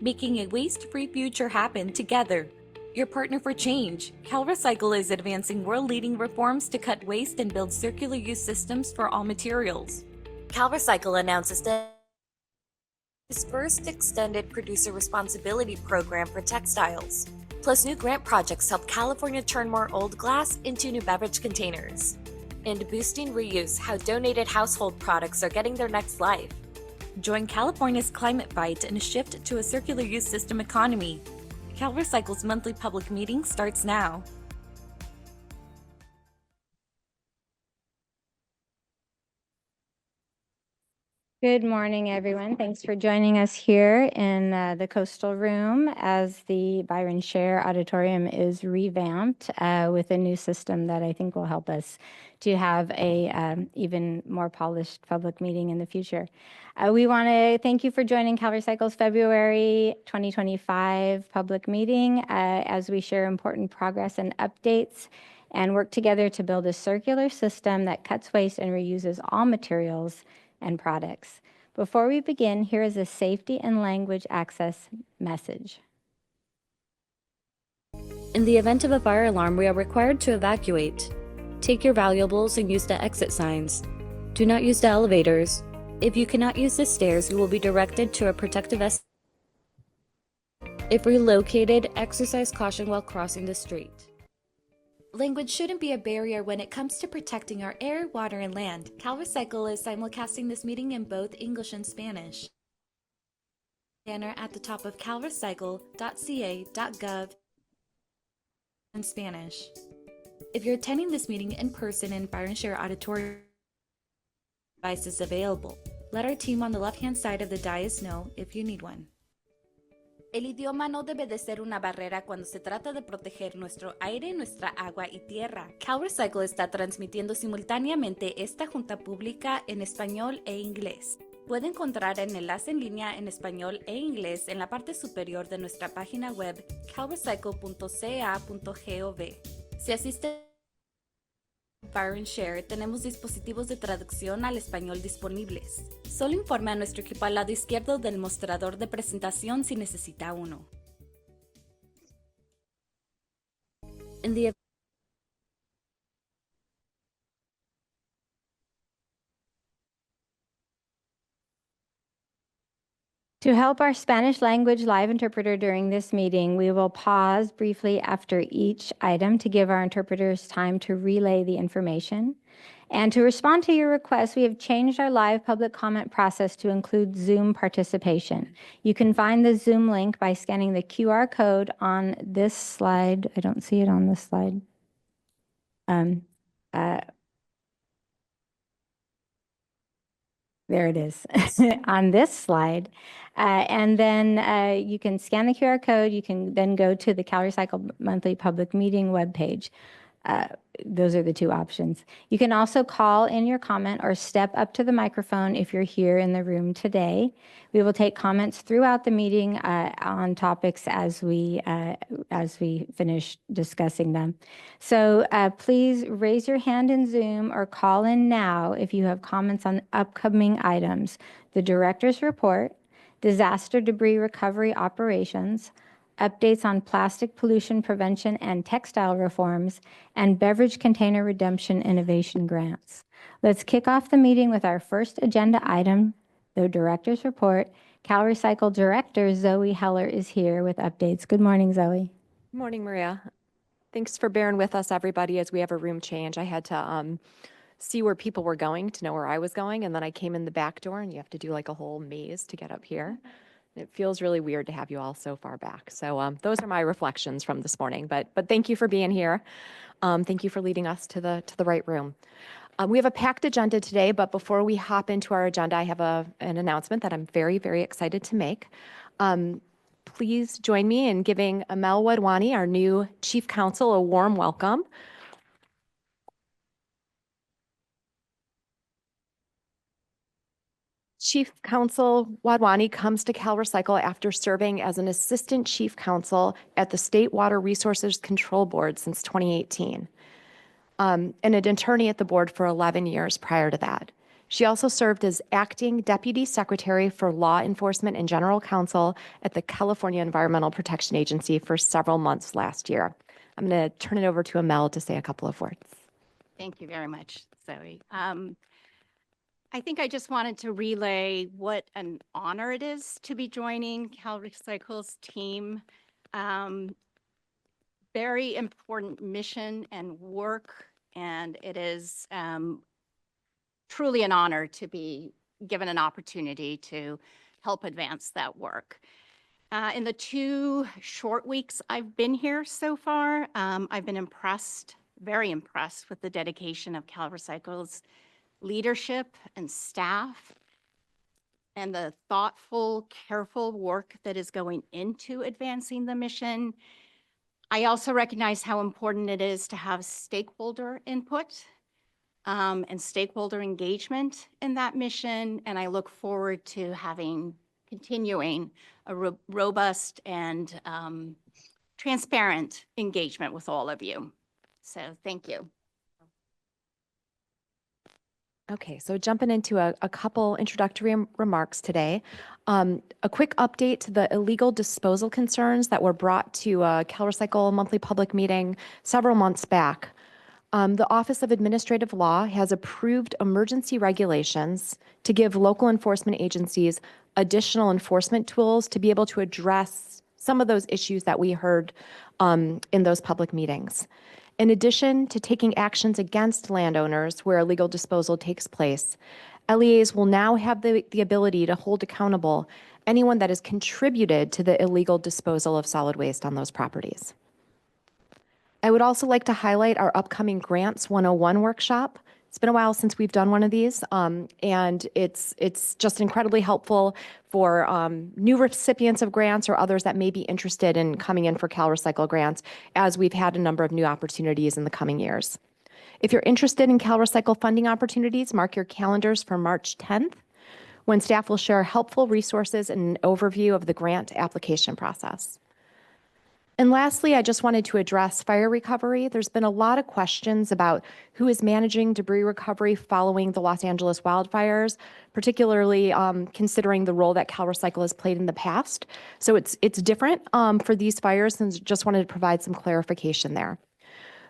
making a waste-free future happen together. Your partner for change, CalRecycle is advancing world-leading reforms to cut waste and build circular use systems for all materials. CalRecycle announces its first extended producer responsibility program for textiles. Plus, new grant projects help California turn more old glass into new beverage containers. And boosting reuse, how donated household products are getting their next life. Join California's climate fight and shift to a circular use system economy. CalRecycle's monthly public meeting starts now. Good morning, everyone. Thanks for joining us here in the Coastal Room as the Byron Scher Auditorium is revamped with a new system that I think will help us to have a even more polished public meeting in the future. We want to thank you for joining CalRecycle's February 2025 public meeting as we share important progress and updates and work together to build a circular system that cuts waste and reuses all materials and products. Before we begin, here is a safety and language access message. In the event of a fire alarm, we are required to evacuate. Take your valuables and use the exit signs. Do not use the elevators. If you cannot use the stairs, you will be directed to a protective escalator. If relocated, exercise caution while crossing the street. Language shouldn't be a barrier when it comes to protecting our air, water, and land. CalRecycle is simulcasting this meeting in both English and Spanish. Banner at the top of calrecycle.ca.gov in Spanish. If you're attending this meeting in person in Byron Scher Auditorium, devices available. Let our team on the left-hand side of the dais know if you need one. El idioma no debe de ser una barrera cuando se trata de proteger nuestro aire, nuestra agua y tierra. CalRecycle está transmitiendo simultáneamente esta junta pública en español e inglés. Puede encontrar el enlace en línea en español e inglés en la parte superior de nuestra página web calrecycle.ca.gov. Si asiste Byron Scher, tenemos dispositivos de traducción al español disponibles. Solo informe a nuestro equipo al lado izquierdo del mostrador de presentación si necesita uno. To help our Spanish language live interpreter during this meeting, we will pause briefly after each item to give our interpreters time to relay the information. And to respond to your request, we have changed our live public comment process to include Zoom participation. You can find the Zoom link by scanning the QR code on this slide. I don't see it on this slide. There it is on this slide. And then you can scan the QR code. You can then go to the CalRecycle monthly public meeting webpage. Those are the two options. You can also call in your comment or step up to the microphone if you're here in the room today. We will take comments throughout the meeting on topics as we finish discussing them. So please raise your hand in Zoom or call in now if you have comments on upcoming items: the director's report, disaster debris recovery operations, updates on plastic pollution prevention and textile reforms, and beverage container redemption innovation grants. Let's kick off the meeting with our first agenda item, the director's report. CalRecycle Director Zoe Heller is here with updates. Good morning, Zoe. Good morning, Maria. Thanks for bearing with us, everybody, as we have a room change. I had to see where people were going to know where I was going, and then I came in the back door, and you have to do like a whole maze to get up here. It feels really weird to have you all so far back. So those are my reflections from this morning. But thank you for being here. Thank you for leading us to the right room. We have a packed agenda today, but before we hop into our agenda, I have an announcement that I'm very, very excited to make. Please join me in giving Amel Wadwani, our new Chief Counsel, a warm welcome. Chief Counsel Wadwani comes to CalRecycle after serving as an Assistant Chief Counsel at the State Water Resources Control Board since 2018, and an attorney at the board for 11 years prior to that. She also served as acting deputy secretary for law enforcement and general counsel at the California Environmental Protection Agency for several months last year. I'm going to turn it over to Amel to say a couple of words. Thank you very much, Zoe. I think I just wanted to relay what an honor it is to be joining CalRecycle's team. Very important mission and work, and it is truly an honor to be given an opportunity to help advance that work. In the 2 short weeks I've been here so far, I've been impressed, very impressed with the dedication of CalRecycle's leadership and staff and the thoughtful, careful work that is going into advancing the mission. I also recognize how important it is to have stakeholder input and stakeholder engagement in that mission, and I look forward to continuing a robust and transparent engagement with all of you. So thank you. Okay, so jumping into a couple introductory remarks today. A quick update to the illegal disposal concerns that were brought to CalRecycle monthly public meeting several months back. The Office of Administrative Law has approved emergency regulations to give local enforcement agencies additional enforcement tools to be able to address some of those issues that we heard in those public meetings. In addition to taking actions against landowners where illegal disposal takes place, LEAs will now have the ability to hold accountable anyone that has contributed to the illegal disposal of solid waste on those properties. I would also like to highlight our upcoming Grants 101 workshop. It's been a while since we've done one of these, and it's just incredibly helpful for new recipients of grants or others that may be interested in coming in for CalRecycle grants, as we've had a number of new opportunities in the coming years. If you're interested in CalRecycle funding opportunities, mark your calendars for March 10th, when staff will share helpful resources and an overview of the grant application process. And lastly, I just wanted to address fire recovery. There's been a lot of questions about who is managing debris recovery following the Los Angeles wildfires, particularly considering the role that CalRecycle has played in the past. So it's different for these fires, and just wanted to provide some clarification there.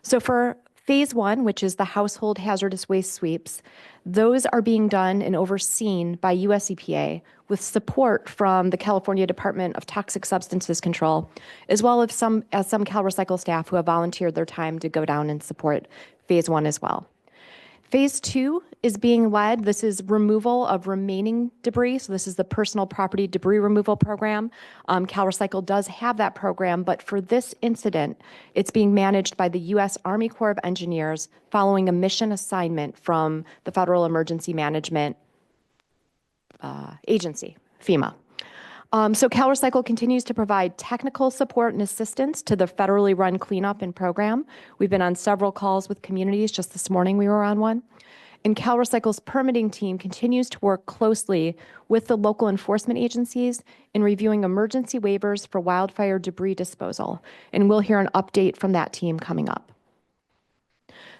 So for Phase 1, which is the household hazardous waste sweeps, those are being done and overseen by US EPA with support from the California Department of Toxic Substances Control, as well as some CalRecycle staff who have volunteered their time to go down and support Phase 1 as well. Phase 2 is being led. This is removal of remaining debris. So this is the personal property debris removal program. CalRecycle does have that program, but for this incident, it's being managed by the U.S. Army Corps of Engineers following a mission assignment from the Federal Emergency Management Agency, FEMA. So CalRecycle continues to provide technical support and assistance to the federally run cleanup and program. We've been on several calls with communities. Just this morning we were on one. And CalRecycle's permitting team continues to work closely with the local enforcement agencies in reviewing emergency waivers for wildfire debris disposal. And we'll hear an update from that team coming up.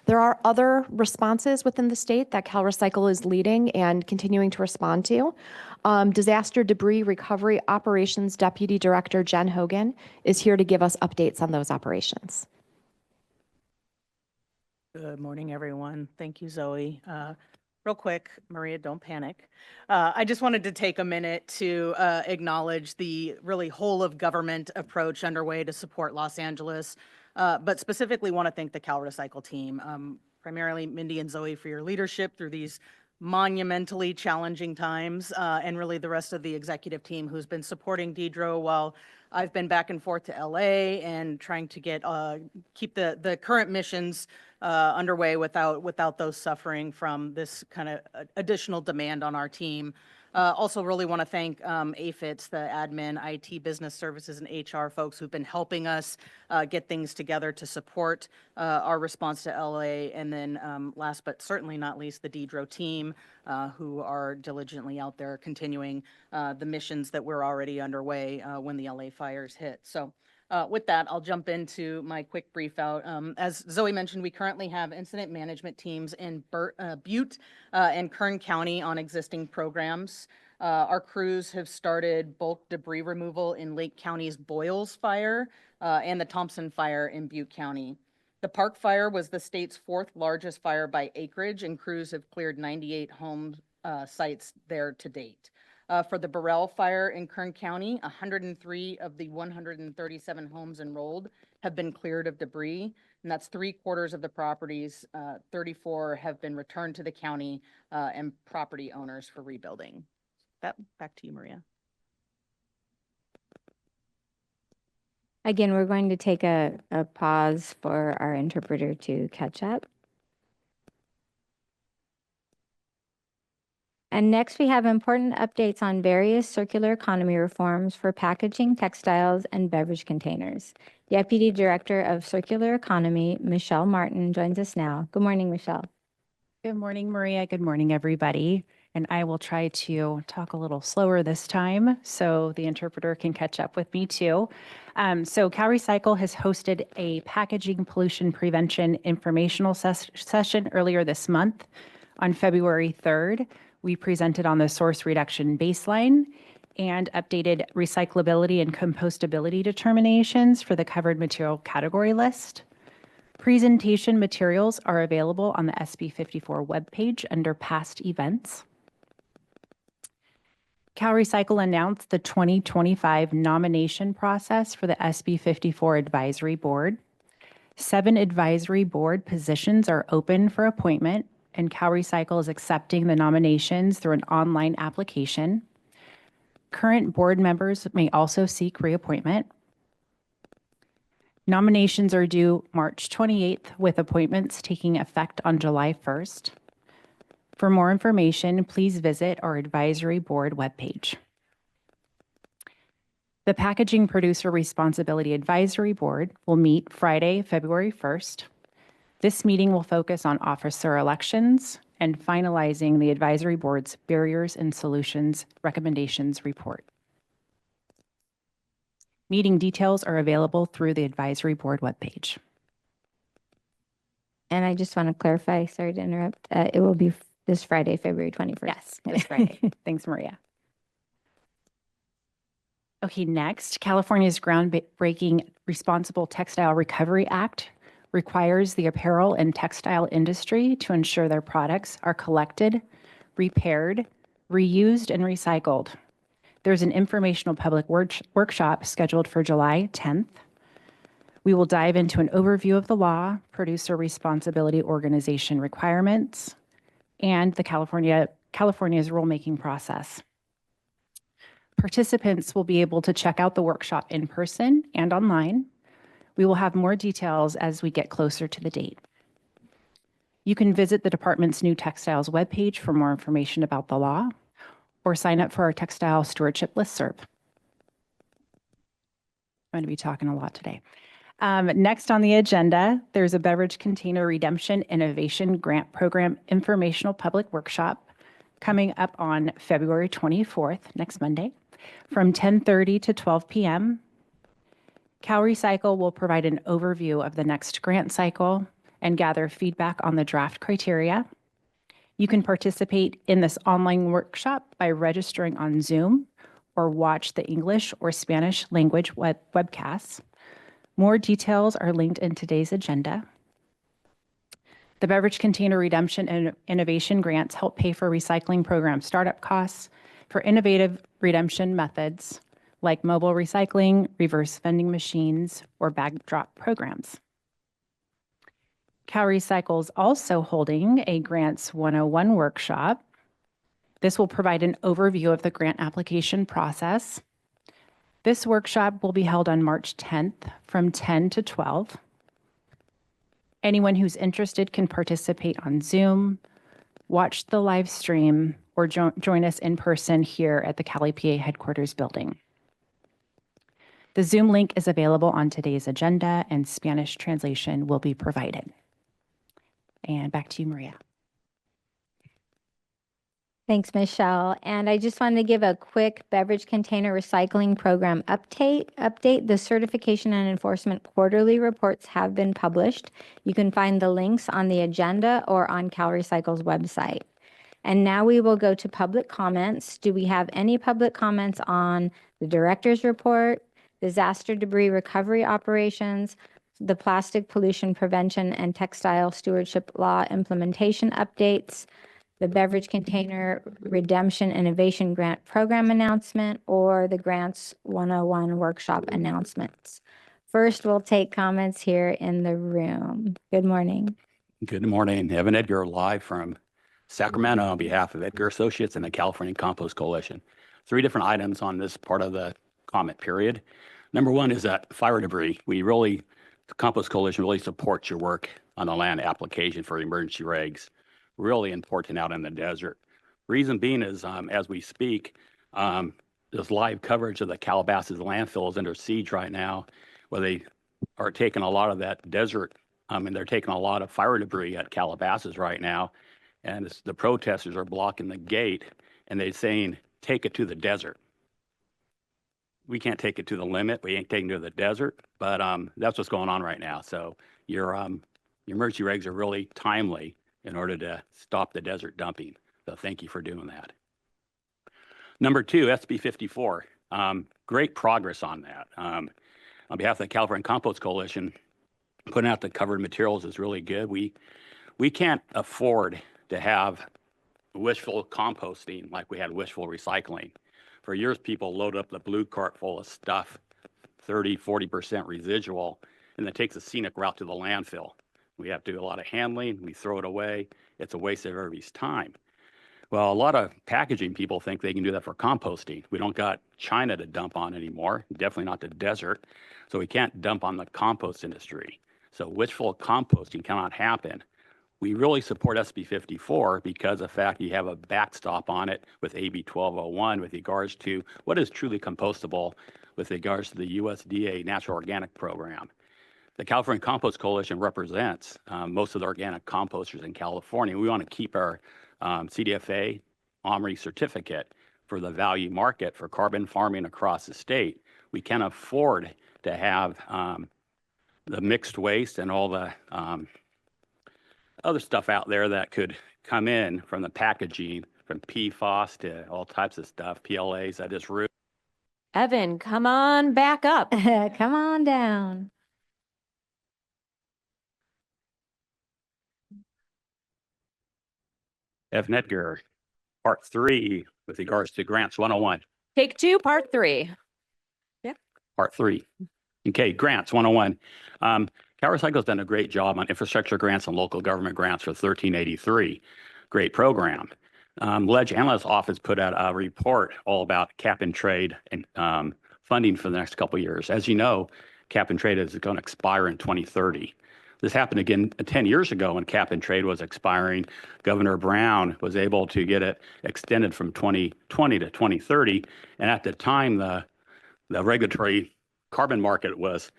There are other responses within the state that CalRecycle is leading and continuing to respond to. Disaster Debris Recovery Operations Deputy Director Jen Hogan is here to give us updates on those operations. Good morning, everyone. Thank you, Zoe. Real quick, Maria, don't panic. I just wanted to take a minute to acknowledge the really whole of government approach underway to support Los Angeles, but specifically want to thank the CalRecycle team, primarily Mindy and Zoe, for your leadership through these monumentally challenging times, and really the rest of the executive team who's been supporting Deidre while I've been back and forth to LA and trying to get keep the current missions underway without those suffering from this kind of additional demand on our team. Also really want to thank AFITS, the admin, IT, business services, and HR folks who've been helping us get things together to support our response to LA. And then last but certainly not least, the Deidre team who are diligently out there continuing the missions that were already underway when the LA fires hit. So With that, I'll jump into my quick brief out. As Zoe mentioned, we currently have incident management teams in Butte and Kern County on existing programs. Our crews have started bulk debris removal in Lake County's Boyles Fire and the Thompson Fire in Butte County. The Park Fire was the state's fourth largest fire by acreage, and crews have cleared 98 home sites there to date. For the Burrell Fire in Kern County, 103 of the 137 homes enrolled have been cleared of debris, and that's 3/4 of the properties. 34 have been returned to the county and property owners for rebuilding. Back to you, Maria. Again, we're going to take a pause for our interpreter to catch up. And next, we have important updates on various circular economy reforms for packaging, textiles, and beverage containers. Deputy Director of Circular Economy, Michelle Martin, joins us now. Good morning, Michelle. Good morning, Maria. Good morning, everybody. And I will try to talk a little slower this time so the interpreter can catch up with me too. So CalRecycle has hosted a packaging pollution prevention informational session earlier this month. On February 3rd, we presented on the source reduction baseline and updated recyclability and compostability determinations for the covered material category list. Presentation materials are available on the SB 54 webpage under past events. CalRecycle announced the 2025 nomination process for the SB 54 Advisory Board. 7 advisory board positions are open for appointment, and CalRecycle is accepting the nominations through an online application. Current board members may also seek reappointment. Nominations are due March 28th, with appointments taking effect on July 1st. For more information, please visit our advisory board webpage. The Packaging Producer Responsibility Advisory Board will meet Friday, February 1st. This meeting will focus on officer elections and finalizing the advisory board's barriers and solutions recommendations report. Meeting details are available through the advisory board webpage. And I just want to clarify, sorry to interrupt, it will be this Friday, February 21st. Yes, this Friday. Thanks, Maria. Okay, next, California's groundbreaking Responsible Textile Recovery Act requires the apparel and textile industry to ensure their products are collected, repaired, reused, and recycled. There's an informational public workshop scheduled for July 10th. We will dive into an overview of the law, producer responsibility organization requirements, and the California's rulemaking process. Participants will be able to check out the workshop in person and online. We will have more details as we get closer to the date. You can visit the department's new textiles webpage for more information about the law, or sign up for our textile stewardship listserv. I'm going to be talking a lot today. Next on the agenda, there's a beverage container redemption innovation grant program informational public workshop coming up on February 24th, next Monday, from 10:30 to 12 p.m. CalRecycle will provide an overview of the next grant cycle and gather feedback on the draft criteria. You can participate in this online workshop by registering on Zoom or watch the English or Spanish language webcasts. More details are linked in today's agenda. The Beverage Container Redemption and Innovation Grants help pay for recycling program startup costs for innovative redemption methods like mobile recycling, reverse vending machines, or bag drop programs. CalRecycle is also holding a Grants 101 workshop. This will provide an overview of the grant application process. This workshop will be held on March 10th from 10 to 12. Anyone who's interested can participate on Zoom, watch the live stream, or join us in person here at the CalEPA headquarters building. The Zoom link is available on today's agenda, and Spanish translation will be provided. And back to you, Maria. Thanks, Michelle. And I just wanted to give a quick beverage container recycling program update. The certification and enforcement quarterly reports have been published. You can find the links on the agenda or on CalRecycle's website. And now we will go to public comments. Do we have any public comments on the director's report, disaster debris recovery operations, the plastic pollution prevention and textile stewardship law implementation updates, the beverage container redemption innovation grant program announcement, or the grants 101 workshop announcements? First, we'll take comments here in the room. Good morning. Good morning. Evan Edgar, live from Sacramento on behalf of Edgar Associates and the California Compost Coalition. 3 different items on this part of the comment period. Number 1 is that fire debris. The Compost Coalition really supports your work on the land application for emergency regs. Really important out in the desert. Reason being is, as we speak, there's live coverage of the Calabasas landfill is under siege right now, where they are taking a lot of that desert, and they're taking a lot of fire debris at Calabasas right now. And the protesters are blocking the gate, and they're saying, take it to the desert. We can't take it to the limit. We ain't taking it to the desert, but that's what's going on right now. So your emergency regs are really timely in order to stop the desert dumping. So thank you for doing that. Number 2, SB 54. Great progress on that. On behalf of the California Compost Coalition, putting out the covered materials is really good. We can't afford to have wishful composting like we had wishful recycling. For years, people load up the blue cart full of stuff, 30, 40% residual, and it takes a scenic route to the landfill. We have to do a lot of handling. We throw it away. It's a waste of everybody's time. Well, a lot of packaging people think they can do that for composting. We don't got China to dump on anymore, definitely not the desert. So we can't dump on the compost industry. So wishful composting cannot happen. We really support SB 54 because of the fact you have a backstop on it with AB 1201 with regards to what is truly compostable with regards to the USDA Natural Organic Program. The California Compost Coalition represents most of the organic composters in California. We want to keep our CDFA OMRI certificate for the value market for carbon farming across the state. We can't afford to have the mixed waste and all the other stuff out there that could come in from the packaging, from PFAS to all types of stuff, PLAs that is rude. Evan, come on back up. Come on down. Evan Edgar, part 3 with regards to grants 101. Take 2, part 3. Part 3. Okay, grants 101. CalRecycle's done a great job on infrastructure grants and local government grants for 1383. Great program. Ledge Analyst's Office put out a report all about cap and trade and funding for the next couple of years. As you know, cap and trade is going to expire in 2030. This happened again 10 years ago when cap and trade was expiring. Governor Brown was able to get it extended from 2020 to 2030. And at the time, the regulatory carbon market was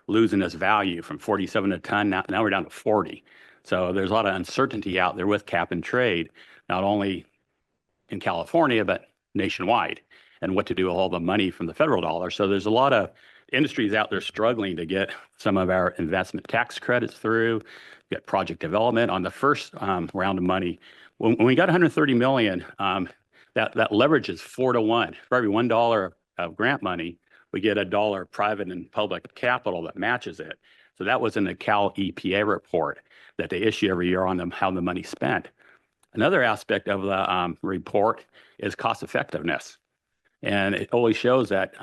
losing its value from 47 a ton. Now we're down to 40. So there's a lot of uncertainty out there with cap and trade, not only in California, but nationwide, and what to do with all the money from the federal dollar. So there's a lot of industries out there struggling to get some of our investment tax credits through, get project development on the first round of money. When we got 130 million, that leverage is 4 to 1. For every $1 of grant money, we get $1 of private and public capital that matches it. So that was in the Cal EPA report that they issue every year on how the money's spent. Another aspect of the report is cost effectiveness. And it always shows that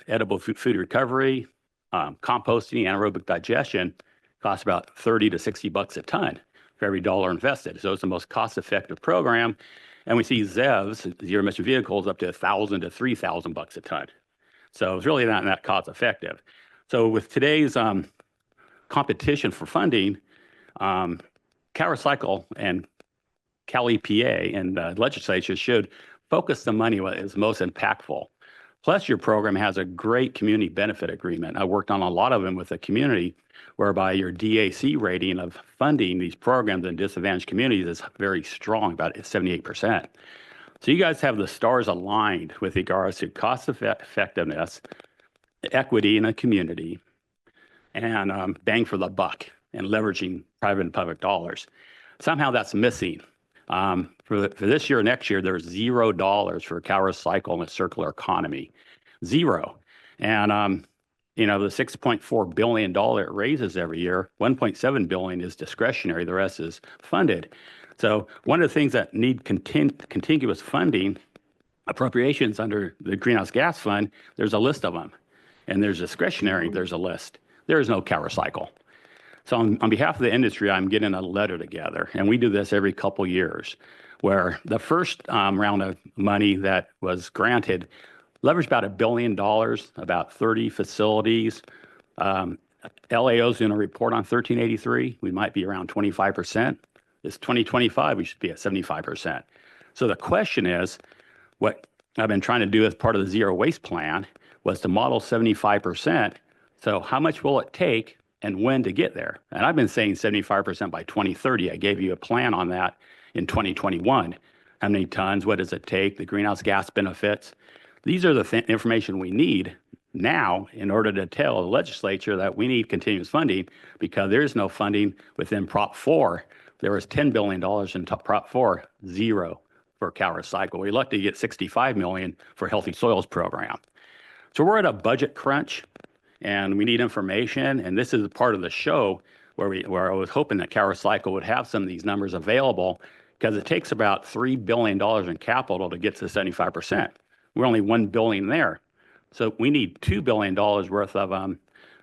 edible food recovery, composting, anaerobic digestion costs about 30 to 60 bucks a ton for every dollar invested. So it's the most cost-effective program. And we see ZEVs, zero emission vehicles, up to 1,000 to 3,000 bucks a ton. So it's really not that cost-effective. So with today's competition for funding, CalRecycle and Cal EPA and the legislature should focus the money where it's most impactful. Plus, your program has a great community benefit agreement. I worked on a lot of them with the community, whereby your DAC rating of funding these programs in disadvantaged communities is very strong, about 78%. So you guys have the stars aligned with regards to cost effectiveness, equity in a community, and bang for the buck and leveraging private and public dollars. Somehow that's missing. For this year, next year, there's $0 for CalRecycle and the circular economy. Zero. And the $6.4 billion it raises every year, $1.7 billion is discretionary, the rest is funded. So one of the things that need contiguous funding, appropriations under the Greenhouse Gas Fund, there's a list of them. And there's discretionary, there's a list. There is no CalRecycle. So on behalf of the industry, I'm getting a letter together, and we do this every couple years, where the first round of money that was granted leveraged about $1 billion, about 30 facilities. LAO's doing a report on 1383. We might be around 25%. It's 2025, we should be at 75%. So the question is, what I've been trying to do as part of the zero waste plan was to model 75%. So how much will it take and when to get there? And I've been saying 75% by 2030. I gave you a plan on that in 2021. How many tons? What does it take? The greenhouse gas benefits. These are the information we need now in order to tell the legislature that we need continuous funding, because there is no funding within Prop 4. There was $10 billion in Prop 4, zero for CalRecycle. We're lucky to get $65 million for Healthy Soils program. So we're at a budget crunch, and we need information. And this is part of the show where I was hoping that CalRecycle would have some of these numbers available, because it takes about $3 billion in capital to get to 75%. We're only $1 billion there. So we need $2 billion worth of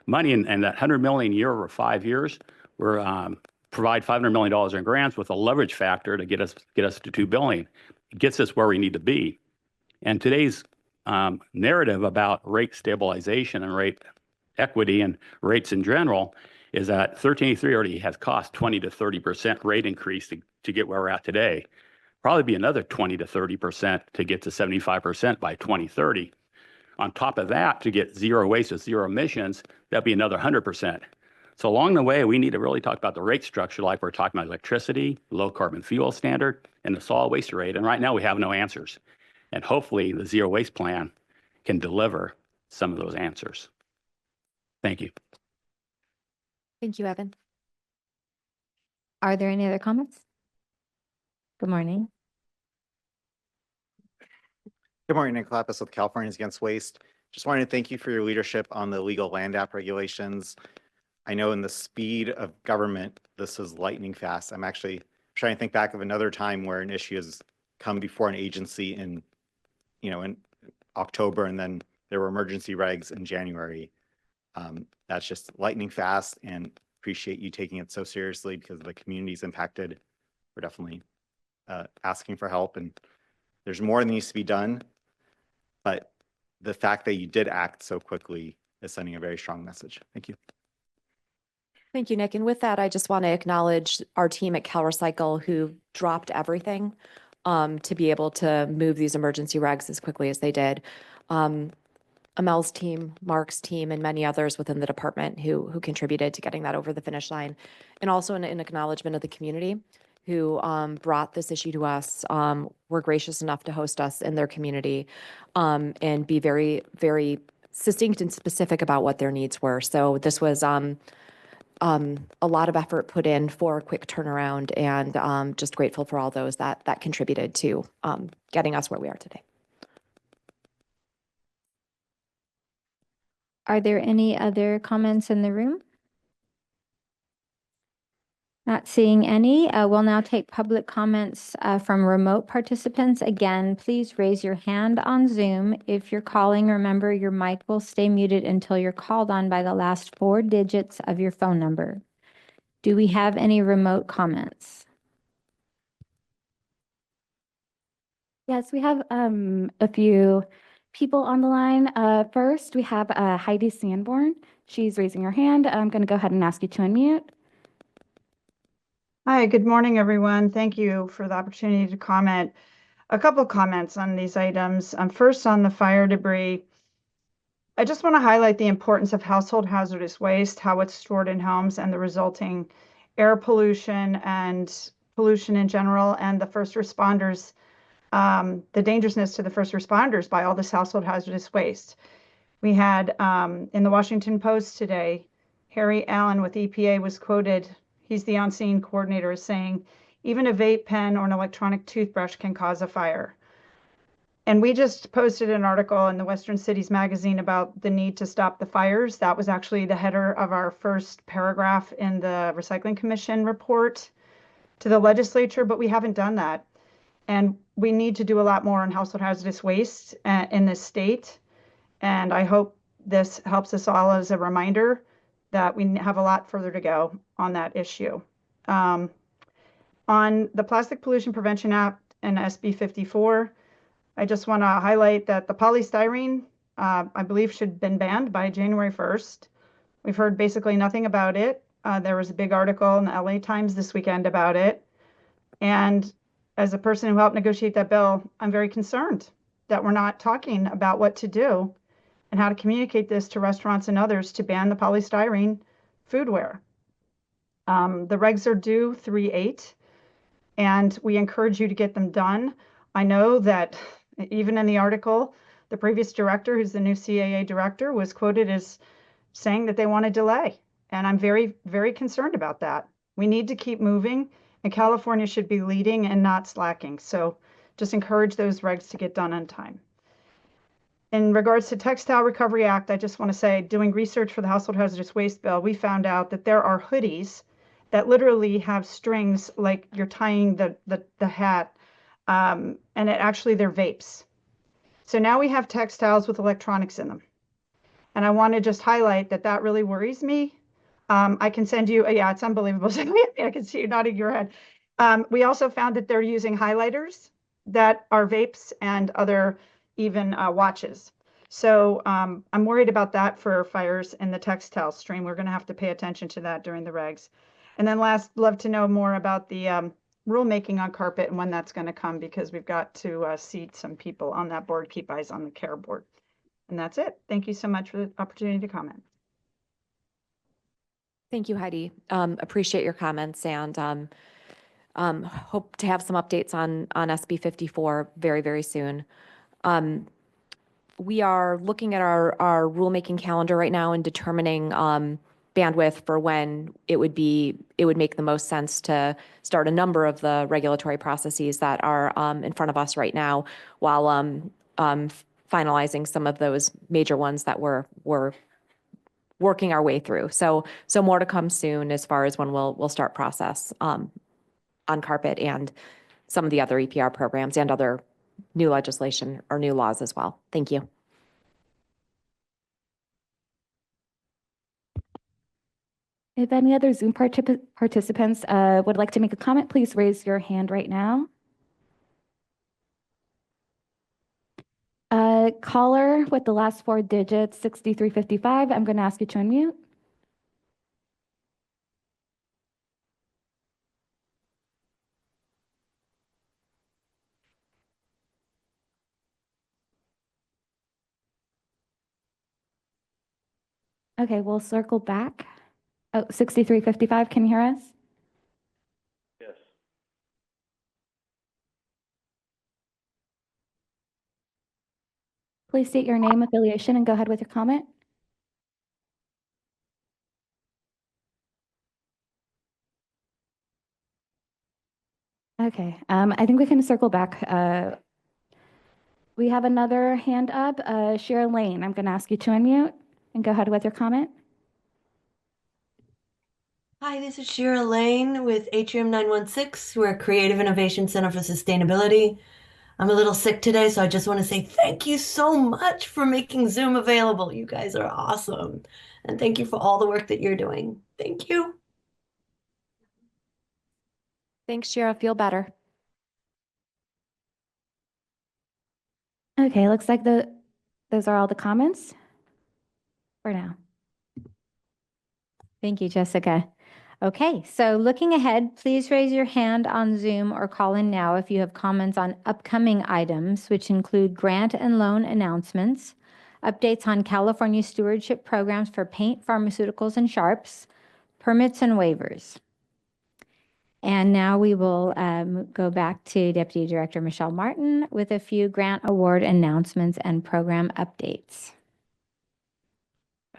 money, and that $100 million a year over 5 years, we're provide $500 million in grants with a leverage factor to get us to $2 billion. It gets us where we need to be. And today's narrative about rate stabilization and rate equity and rates in general is that 1383 already has cost 20 to 30% rate increase to get where we're at today. Probably be another 20 to 30% to get to 75% by 2030. On top of that, to get zero waste with zero emissions, that'd be another 100%. So along the way, we need to really talk about the rate structure, like we're talking about electricity, low carbon fuel standard, and the solid waste rate. And right now we have no answers. And hopefully the zero waste plan can deliver some of those answers. Thank you. Thank you, Evan. Are there any other comments? Good morning. Good morning, Nick Clappis with Californians Against Waste. Just wanted to thank you for your leadership on the legal land app regulations. I know in the speed of government, this is lightning fast. I'm actually trying to think back of another time where an issue has come before an agency in October, and then there were emergency regs in January. That's just lightning fast, and appreciate you taking it so seriously because the community's impacted. We're definitely asking for help, and there's more that needs to be done. But the fact that you did act so quickly is sending a very strong message. Thank you. Thank you, Nick. And with that, I just want to acknowledge our team at CalRecycle who dropped everything to be able to move these emergency regs as quickly as they did. Amel's team, Mark's team, and many others within the department who contributed to getting that over the finish line. And also an acknowledgement of the community who brought this issue to us, were gracious enough to host us in their community and be very, very succinct and specific about what their needs were. So this was a lot of effort put in for a quick turnaround, and just grateful for all those that contributed to getting us where we are today. Are there any other comments in the room? Not seeing any. We'll now take public comments from remote participants. Again, please raise your hand on Zoom. If you're calling, remember your mic will stay muted until you're called on by the last 4 digits of your phone number. Do we have any remote comments? Yes, we have a few people on the line. First, we have Heidi Sanborn. She's raising her hand. I'm going to go ahead and ask you to unmute. Hi, good morning, everyone. Thank you for the opportunity to comment. A couple comments on these items. First, on the fire debris. I just want to highlight the importance of household hazardous waste, how it's stored in homes, and the resulting air pollution and pollution in general, and the first responders the dangerousness to the first responders by all this household hazardous waste. We had in the Washington Post today, Harry Allen with EPA was quoted, he's the on-scene coordinator, as saying, even a vape pen or an electronic toothbrush can cause a fire. And we just posted an article in the Western Cities magazine about the need to stop the fires. That was actually the header of our first paragraph in the Recycling Commission report to the legislature, but we haven't done that. And we need to do a lot more on household hazardous waste in this state. And I hope this helps us all as a reminder that we have a lot further to go on that issue. On the Plastic Pollution Prevention Act and SB 54, I just want to highlight that the polystyrene, I believe, should have been banned by January 1st. We've heard basically nothing about it. There was a big article in the LA Times this weekend about it. And as a person who helped negotiate that bill, I'm very concerned that we're not talking about what to do and how to communicate this to restaurants and others to ban the polystyrene foodware. The regs are due 3/8, and we encourage you to get them done. I know that even in the article, the previous director, who's the new CAA director, was quoted as saying that they want to delay. And I'm very, very concerned about that. We need to keep moving, and California should be leading and not slacking. So just encourage those regs to get done on time. In regards to Textile Recovery Act, I just want to say, doing research for the Household Hazardous Waste Bill, we found out that there are hoodies that literally have strings like you're tying the hat, and they're vapes. So now we have textiles with electronics in them. And I want to just highlight that really worries me. I can send you, yeah, it's unbelievable. I can see you nodding your head. We also found that they're using highlighters that are vapes and other even watches. So I'm worried about that for fires in the textile stream. We're going to have to pay attention to that during the regs. And then last, love to know more about the rulemaking on carpet and when that's going to come, because we've got to seat some people on that board, keep eyes on the care board. And that's it. Thank you so much for the opportunity to comment. Thank you, Heidi. Appreciate your comments, and hope to have some updates on SB 54 very, very soon. We are looking at our rulemaking calendar right now and determining bandwidth for when it would make the most sense to start a number of the regulatory processes that are in front of us right now, while finalizing some of those major ones that we're working our way through. So more to come soon as far as when we'll start process on carpet and some of the other EPR programs and other new legislation or new laws as well. Thank you. If any other Zoom participants would like to make a comment, please raise your hand right now. Caller with the last 4 digits, 6355, I'm going to ask you to unmute. Okay, we'll circle back. Oh, 6355, can you hear us? Yes. Please state your name, affiliation, and go ahead with your comment. Okay, I think we can circle back. We have another hand up, Shira Lane. I'm going to ask you to unmute and go ahead with your comment. Hi, this is Shira Lane with Atrium 916. We're a Creative Innovation Center for Sustainability. I'm a little sick today, so I just want to say thank you so much for making Zoom available. You guys are awesome. And thank you for all the work that you're doing. Thank you. Thanks, Shira. Feel better. Okay, looks like those are all the comments for now. Thank you, Jessica. Okay, so looking ahead, please raise your hand on Zoom or call in now if you have comments on upcoming items, which include grant and loan announcements, updates on California stewardship programs for paint, pharmaceuticals, and sharps, permits and waivers. And now we will go back to Deputy Director Michelle Martin with a few grant award announcements and program updates.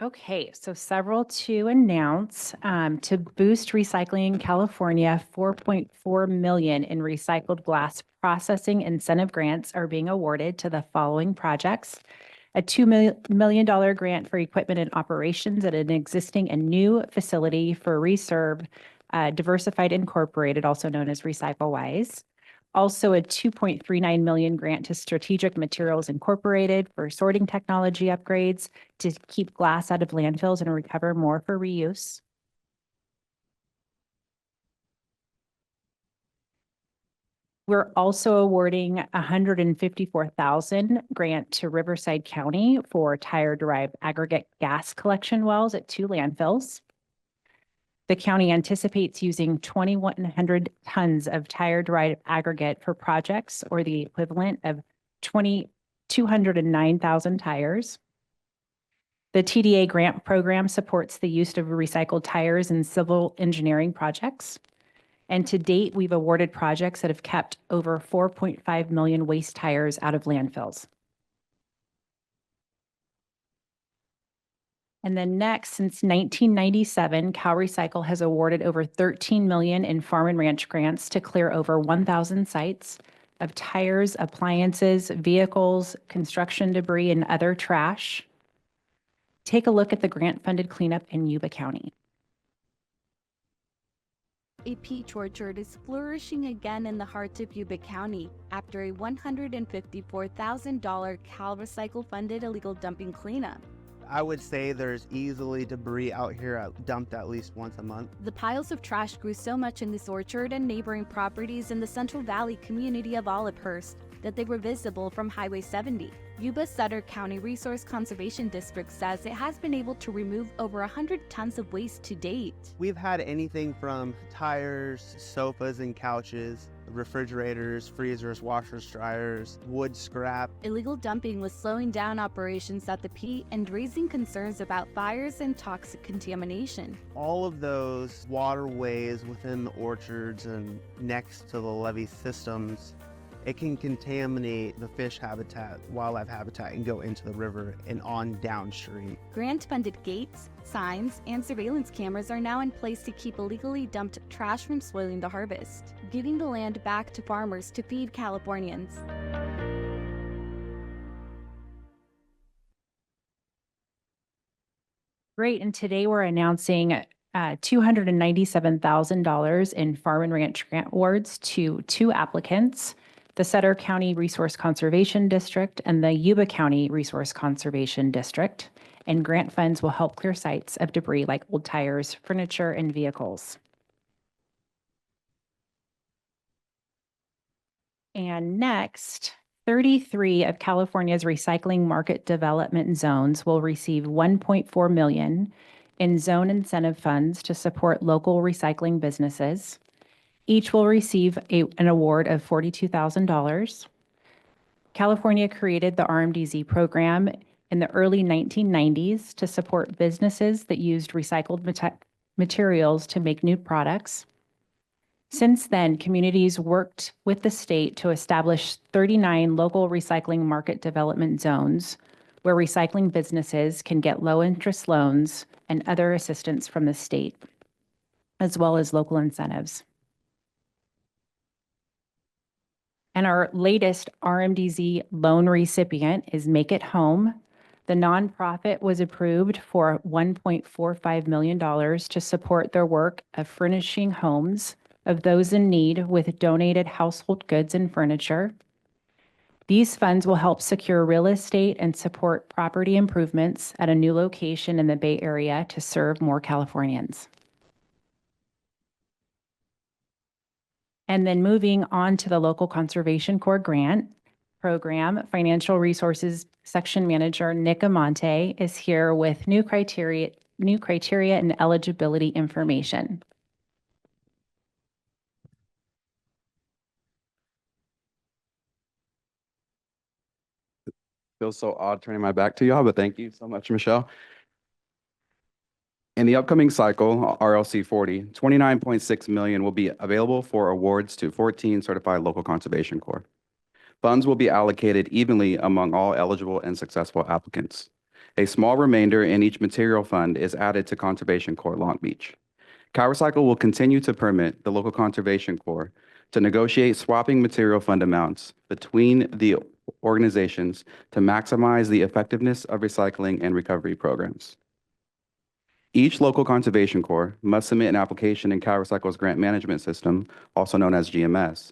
Okay, so several to announce. To boost recycling in California, 4.4 million in recycled glass processing incentive grants are being awarded to the following projects. A $2 million grant for equipment and operations at an existing and new facility for Reserve Diversified Incorporated, also known as RecycleWise. Also a 2.39 million grant to Strategic Materials Incorporated for sorting technology upgrades to keep glass out of landfills and recover more for reuse. We're also awarding $154,000 grant to Riverside County for tire-derived aggregate gas collection wells at 2 landfills. The county anticipates using 2,100 tons of tire-derived aggregate for projects, or the equivalent of 209,000 tires. The TDA grant program supports the use of recycled tires in civil engineering projects. And to date, we've awarded projects that have kept over 4.5 million waste tires out of landfills. And then next, since 1997, CalRecycle has awarded over 13 million in farm and ranch grants to clear over 1,000 sites of tires, appliances, vehicles, construction debris, and other trash. Take a look at the grant-funded cleanup in Yuba County. A peach orchard is flourishing again in the heart of Yuba County after a $154,000 CalRecycle-funded illegal dumping cleanup. I would say there's easily debris out here dumped at least once a month. The piles of trash grew so much in this orchard and neighboring properties in the Central Valley community of Olivehurst that they were visible from Highway 70. Yuba Sutter County Resource Conservation District says it has been able to remove over 100 tons of waste to date. We've had anything from tires, sofas and couches, refrigerators, freezers, washers, dryers, wood scrap. Illegal dumping was slowing down operations at the P and raising concerns about fires and toxic contamination. All of those waterways within the orchards and next to the levee systems, it can contaminate the fish habitat, wildlife habitat, and go into the river and on downstream. Grant-funded gates, signs, and surveillance cameras are now in place to keep illegally dumped trash from spoiling the harvest, giving the land back to farmers to feed Californians. Great, and today we're announcing $297,000 in farm and ranch grant awards to 2 applicants, the Sutter County Resource Conservation District and the Yuba County Resource Conservation District, and grant funds will help clear sites of debris like old tires, furniture, and vehicles. And next, 33 of California's recycling market development zones will receive $1.4 million in zone incentive funds to support local recycling businesses. Each will receive an award of $42,000. California created the RMDZ program in the early 1990s to support businesses that used recycled materials to make new products. Since then, communities worked with the state to establish 39 local recycling market development zones where recycling businesses can get low-interest loans and other assistance from the state, as well as local incentives. And our latest RMDZ loan recipient is Make It Home. The nonprofit was approved for $1.45 million to support their work of furnishing homes of those in need with donated household goods and furniture. These funds will help secure real estate and support property improvements at a new location in the Bay Area to serve more Californians. And then moving on to the Local Conservation Corps grant program, Financial Resources Section Manager Nick Amante is here with new criteria and eligibility information. Feels so odd turning my back to y'all, but thank you so much, Michelle. In the upcoming cycle, RLC 40, 29.6 million will be available for awards to 14 certified local conservation corps. Funds will be allocated evenly among all eligible and successful applicants. A small remainder in each material fund is added to Conservation Corps Long Beach. CalRecycle will continue to permit the local Conservation Corps to negotiate swapping material fund amounts between the organizations to maximize the effectiveness of recycling and recovery programs. Each local conservation corps must submit an application in CalRecycle's grant management system, also known as GMS,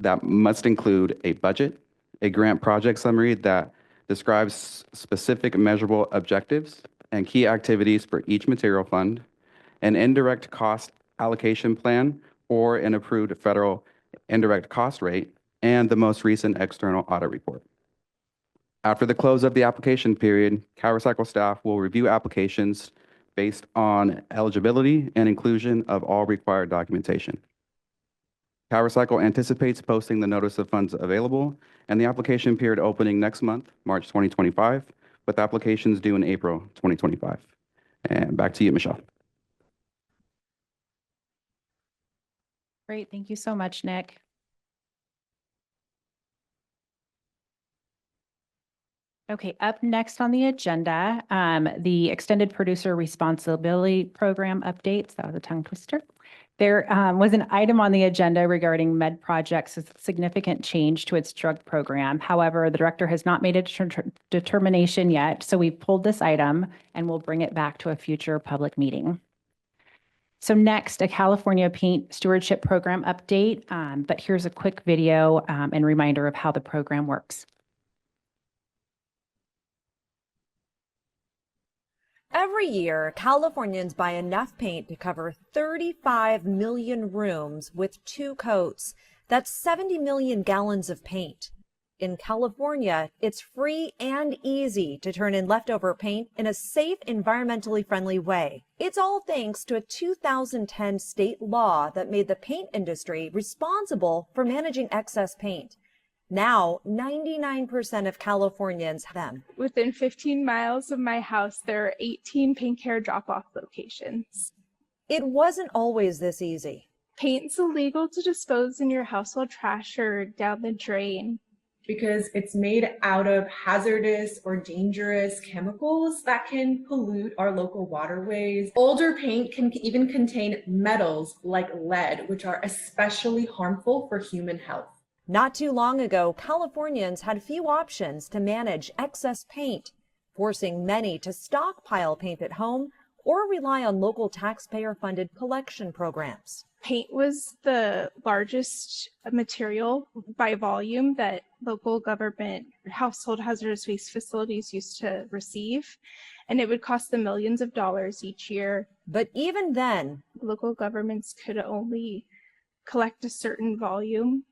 that must include a budget, a grant project summary that describes specific measurable objectives and key activities for each material fund, an indirect cost allocation plan or an approved federal indirect cost rate, and the most recent external audit report. After the close of the application period, CalRecycle staff will review applications based on eligibility and inclusion of all required documentation. CalRecycle anticipates posting the notice of funds available and the application period opening next month, March 2025, with applications due in April 2025. And back to you, Michelle. Great. Thank you so much, Nick. Okay, up next on the agenda, the Extended Producer Responsibility Program updates. That was a tongue twister. There was an item on the agenda regarding Med Project's significant change to its drug program. However, the director has not made a determination yet, so we pulled this item and we'll bring it back to a future public meeting. So next, a California Paint Stewardship Program update, but here's a quick video and reminder of how the program works. Every year, Californians buy enough paint to cover 35 million rooms with 2 coats. That's 70 million gallons of paint. In California, it's free and easy to turn in leftover paint in a safe, environmentally friendly way. It's all thanks to a 2010 state law that made the paint industry responsible for managing excess paint. Now, 99% of Californians have them. Within 15 miles of my house, there are 18 paint care drop-off locations. It wasn't always this easy. Paint's illegal to dispose in your household trash or down the drain. Because it's made out of hazardous or dangerous chemicals that can pollute our local waterways. Older paint can even contain metals like lead, which are especially harmful for human health. Not too long ago, Californians had few options to manage excess paint, forcing many to stockpile paint at home or rely on local taxpayer-funded collection programs. Paint was the largest material by volume that local government household hazardous waste facilities used to receive, and it would cost them millions of dollars each year. But even then, local governments could only collect a certain volume,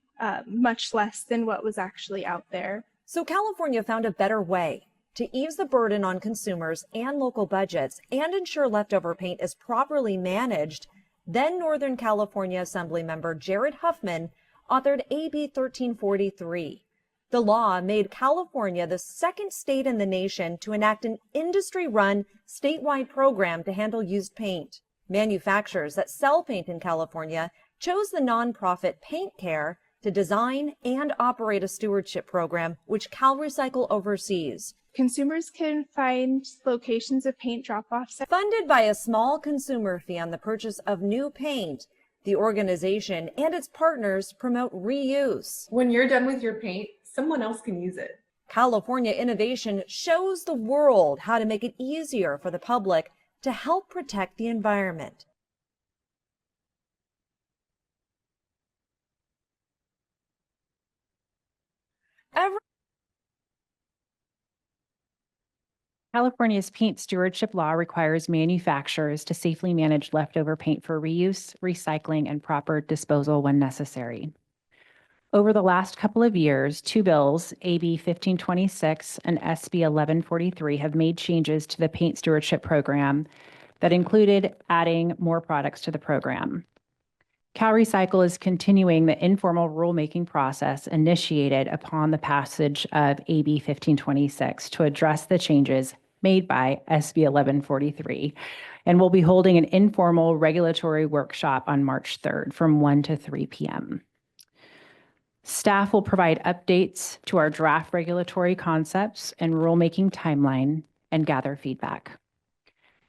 much less than what was actually out there. So California found a better way to ease the burden on consumers and local budgets and ensure leftover paint is properly managed. Then Northern California Assemblymember Jared Huffman authored AB 1343. The law made California the second state in the nation to enact an industry-run statewide program to handle used paint. Manufacturers that sell paint in California chose the nonprofit Paint Care to design and operate a stewardship program, which CalRecycle oversees. Consumers can find locations of paint drop-offs. Funded by a small consumer fee on the purchase of new paint, the organization and its partners promote reuse. When you're done with your paint, someone else can use it. California Innovation shows the world how to make it easier for the public to help protect the environment. California's paint stewardship law requires manufacturers to safely manage leftover paint for reuse, recycling, and proper disposal when necessary. Over the last couple of years, 2 bills, AB 1526 and SB 1143, have made changes to the paint stewardship program that included adding more products to the program. CalRecycle is continuing the informal rulemaking process initiated upon the passage of AB 1526 to address the changes made by SB 1143. And we'll be holding an informal regulatory workshop on March 3rd from 1 to 3 p.m. Staff will provide updates to our draft regulatory concepts and rulemaking timeline and gather feedback.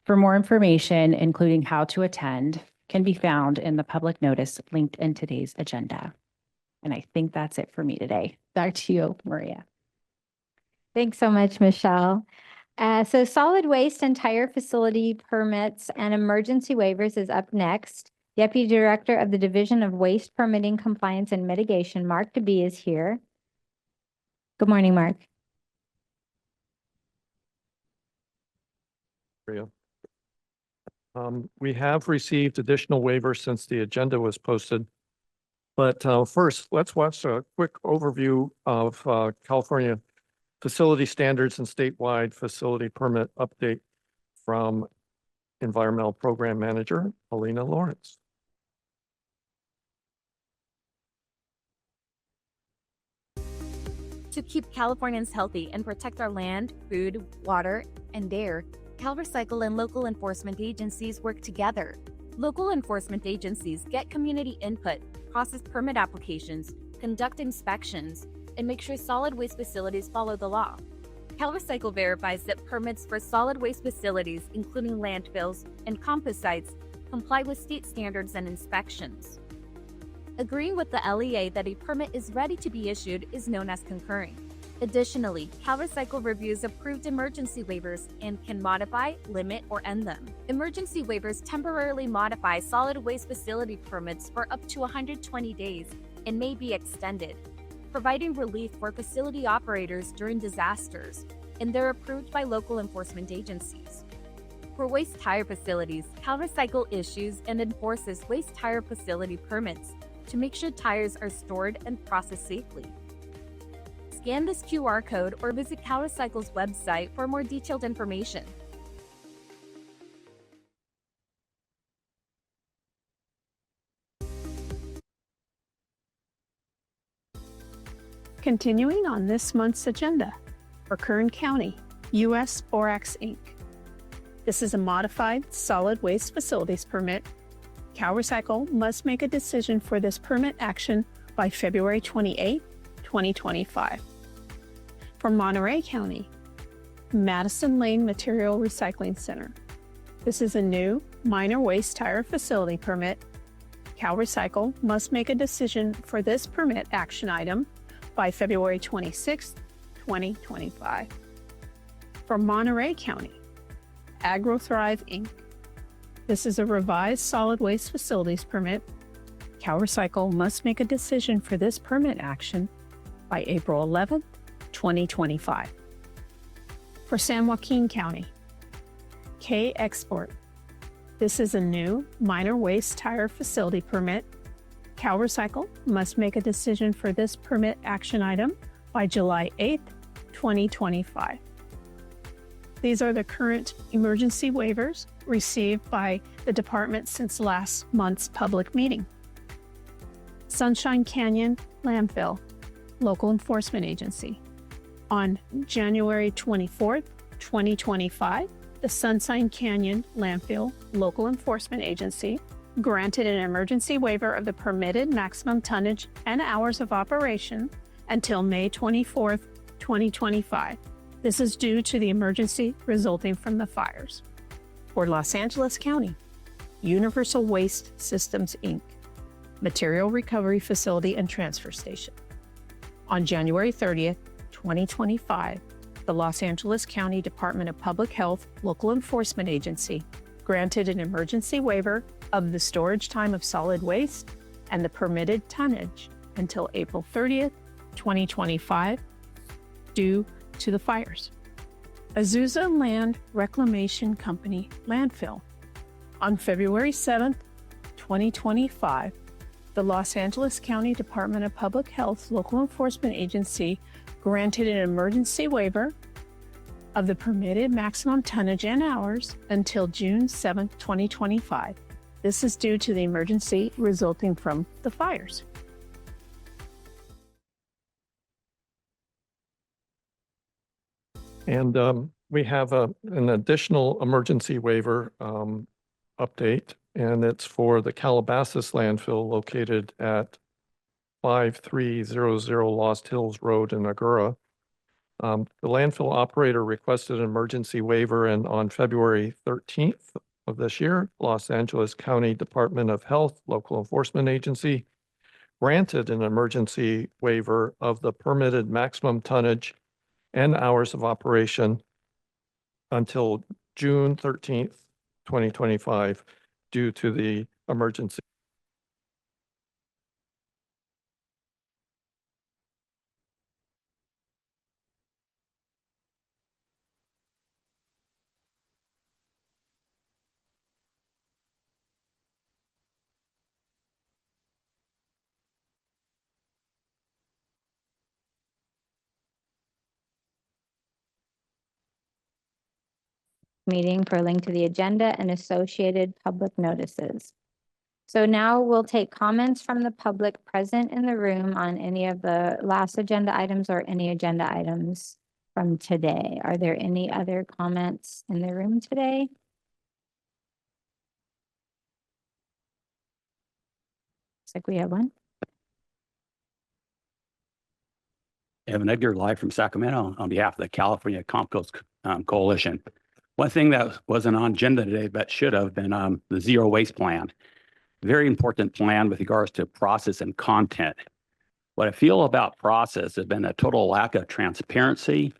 For more information, including how to attend, can be found in the public notice linked in today's agenda. And I think that's it for me today. Back to you, Maria. Thanks so much, Michelle. So solid waste and tire facility permits and emergency waivers is up next. Deputy Director of the Division of Waste Permitting Compliance and Mitigation, Mark DeBee, is here. Good morning, Mark. We have received additional waivers since the agenda was posted. But first, let's watch a quick overview of California facility standards and statewide facility permit update from Environmental Program Manager, Alina Lawrence. To keep Californians healthy and protect our land, food, water, and air, CalRecycle and local enforcement agencies work together. Local enforcement agencies get community input, process permit applications, conduct inspections, and make sure solid waste facilities follow the law. CalRecycle verifies that permits for solid waste facilities, including landfills and compost sites, comply with state standards and inspections. Agreeing with the LEA that a permit is ready to be issued is known as concurring. Additionally, CalRecycle reviews approved emergency waivers and can modify, limit, or end them. Emergency waivers temporarily modify solid waste facility permits for up to 120 days and may be extended, providing relief for facility operators during disasters, and they're approved by local enforcement agencies. For waste tire facilities, CalRecycle issues and enforces waste tire facility permits to make sure tires are stored and processed safely. Scan this QR code or visit CalRecycle's website for more detailed information. Continuing on this month's agenda, for Kern County, U.S. Borax Inc. This is a modified solid waste facilities permit. CalRecycle must make a decision for this permit action by February 28, 2025. For Monterey County, Madison Lane Material Recycling Center. This is a new minor waste tire facility permit. CalRecycle must make a decision for this permit action item by February 26, 2025. For Monterey County, AgroThrive Inc. This is a revised solid waste facilities permit. CalRecycle must make a decision for this permit action by April 11, 2025. For San Joaquin County, K Export. This is a new minor waste tire facility permit. CalRecycle must make a decision for this permit action item by July 8, 2025. These are the current emergency waivers received by the department since last month's public meeting. Sunshine Canyon Landfill, Local Enforcement Agency. On January 24th, 2025, the Sunshine Canyon Landfill Local Enforcement Agency granted an emergency waiver of the permitted maximum tonnage and hours of operation until May 24th, 2025. This is due to the emergency resulting from the fires. For Los Angeles County, Universal Waste Systems, Inc., Material Recovery Facility and Transfer Station. On January 30th, 2025, the Los Angeles County Department of Public Health Local Enforcement Agency granted an emergency waiver of the storage time of solid waste and the permitted tonnage until April 30th, 2025, due to the fires. Azusa Land Reclamation Company Landfill. On February 7th, 2025, the Los Angeles County Department of Public Health Local Enforcement Agency granted an emergency waiver of the permitted maximum tonnage and hours until June 7th, 2025. This is due to the emergency resulting from the fires. And we have an additional emergency waiver update, and it's for the Calabasas landfill located at 5300 Lost Hills Road in Agoura. The landfill operator requested an emergency waiver, and on February 13th of this year, Los Angeles County Department of Health, local enforcement agency, granted an emergency waiver of the permitted maximum tonnage and hours of operation until June 13th, 2025, due to the emergency. Meeting for a link to the agenda and associated public notices. So now we'll take comments from the public present in the room on any of the last agenda items or any agenda items from today. Are there any other comments in the room today? Looks like we have one. Evan Edgar, live from Sacramento on behalf of the California Compost Coalition. One thing that wasn't on agenda today, but should have been the zero waste plan. Very important plan with regards to process and content. What I feel about process has been a total lack of transparency,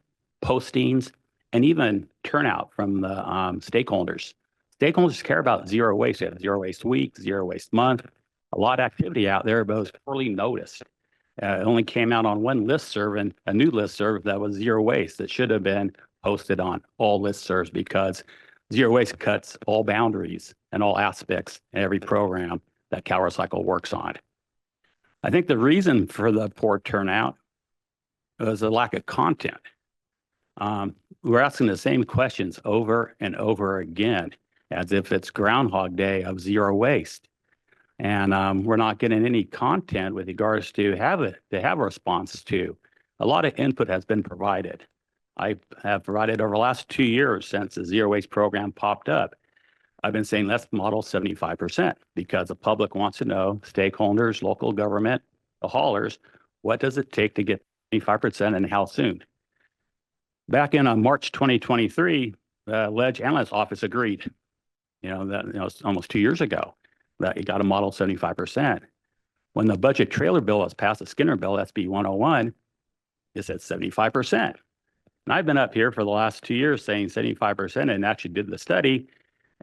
postings, and even turnout from the stakeholders. Stakeholders care about zero waste. They have zero waste week, zero waste month, a lot of activity out there, but it was poorly noticed. It only came out on one listserv, and a new listserv that was zero waste that should have been posted on all listservs, because zero waste cuts all boundaries and all aspects in every program that CalRecycle works on. I think the reason for the poor turnout was a lack of content. We're asking the same questions over and over again, as if it's Groundhog Day of zero waste. And we're not getting any content with regards to have a response to. A lot of input has been provided. I have provided over the last 2 years since the zero waste program popped up. I've been saying let's model 75% because the public wants to know, stakeholders, local government, the haulers, what does it take to get 75% and how soon? Back in March 2023, the Ledge Analyst Office agreed, that almost 2 years ago, that you got to model 75%. When the budget trailer bill was passed, the Skinner bill, SB 101, it said 75%. And I've been up here for the last 2 years saying 75% and actually did the study,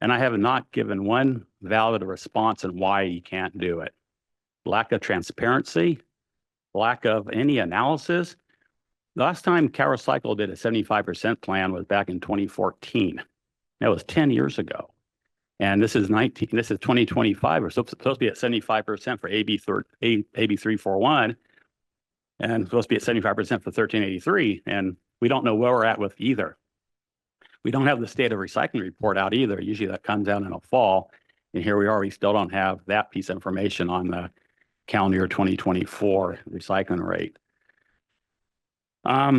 and I have not given one valid response on why you can't do it. Lack of transparency, lack of any analysis. The last time CalRecycle did a 75% plan was back in 2014. That was 10 years ago. And this is 2025. We're supposed to be at 75% for AB 341 and supposed to be at 75% for 1383. And we don't know where we're at with either. We don't have the state of recycling report out either. Usually that comes out in the fall. And here we are, we still don't have that piece of information on the calendar year 2024 recycling rate. I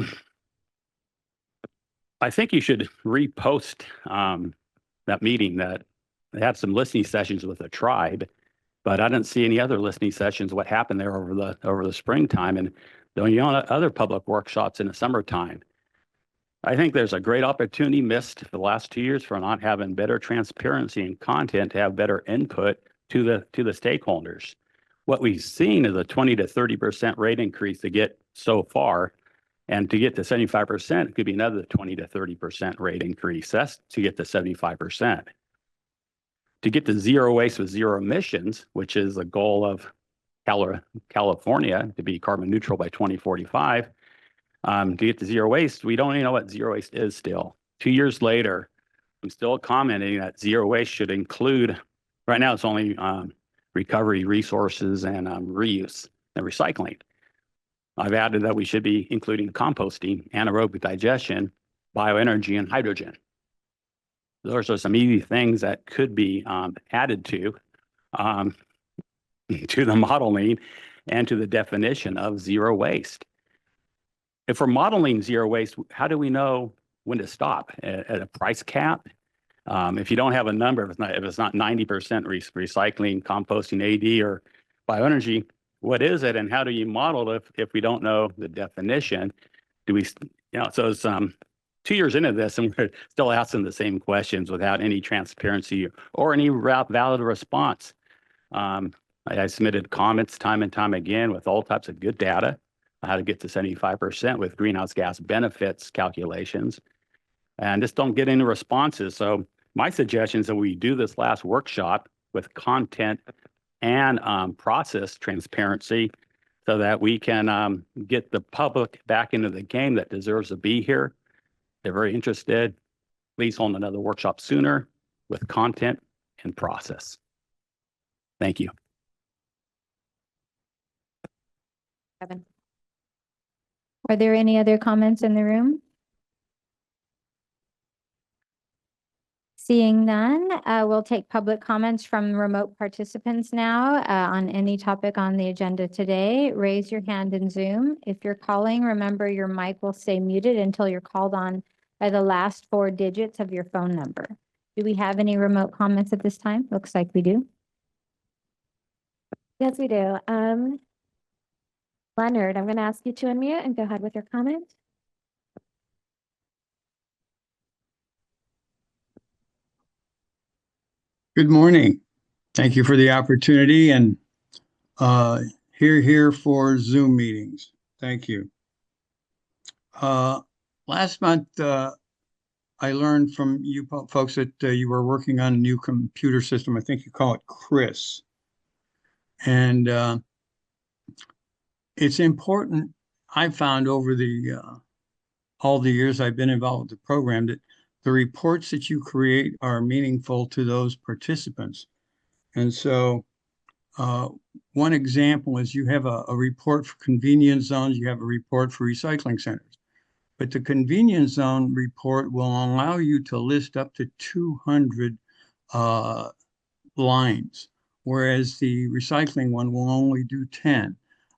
think you should repost that meeting that they had some listening sessions with the tribe, but I didn't see any other listening sessions, what happened there over the springtime and other public workshops in the summertime. I think there's a great opportunity missed for the last 2 years for not having better transparency and content to have better input to the stakeholders. What we've seen is a 20 to 30% rate increase to get so far, and to get to 75%, it could be another 20 to 30% rate increase. That's to get to 75%. To get to zero waste with zero emissions, which is the goal of California to be carbon neutral by 2045, to get to zero waste, we don't even know what zero waste is still. 2 years later, I'm still commenting that zero waste should include, right now it's only recovery, resources, and reuse and recycling. I've added that we should be including composting, anaerobic digestion, bioenergy, and hydrogen. Those are some easy things that could be added to the modeling and to the definition of zero waste. If we're modeling zero waste, how do we know when to stop at a price cap. If you don't have a number, if it's not 90% recycling, composting, AD, or bioenergy, what is it, and how do you model it if we don't know the definition? Do we, so it's 2 years into this, and we're still asking the same questions without any transparency or any valid response. I submitted comments time and time again with all types of good data on how to get to 75% with greenhouse gas benefits calculations, and just don't get any responses. So my suggestion is that we do this last workshop with content and process transparency so that we can get the public back into the game that deserves to be here. They're very interested. Please hold another workshop sooner with content and process. Thank you. Kevin. Are there any other comments in the room? Seeing none, we'll take public comments from remote participants now on any topic on the agenda today. Raise your hand in Zoom. If you're calling, remember your mic will stay muted until you're called on by the last 4 digits of your phone number. Do we have any remote comments at this time? Looks like we do. Yes, we do. Leonard, I'm going to ask you to unmute and go ahead with your comment. Good morning. Thank you for the opportunity, and here for Zoom meetings. Thank you. Last month, I learned from you folks that you were working on a new computer system. I think you call it Chris. And it's important, I've found over the all the years I've been involved with the program, that the reports that you create are meaningful to those participants. And so one example is you have a report for convenience zones, you have a report for recycling centers. But the convenience zone report will allow you to list up to 200 lines, whereas the recycling one will only do 10.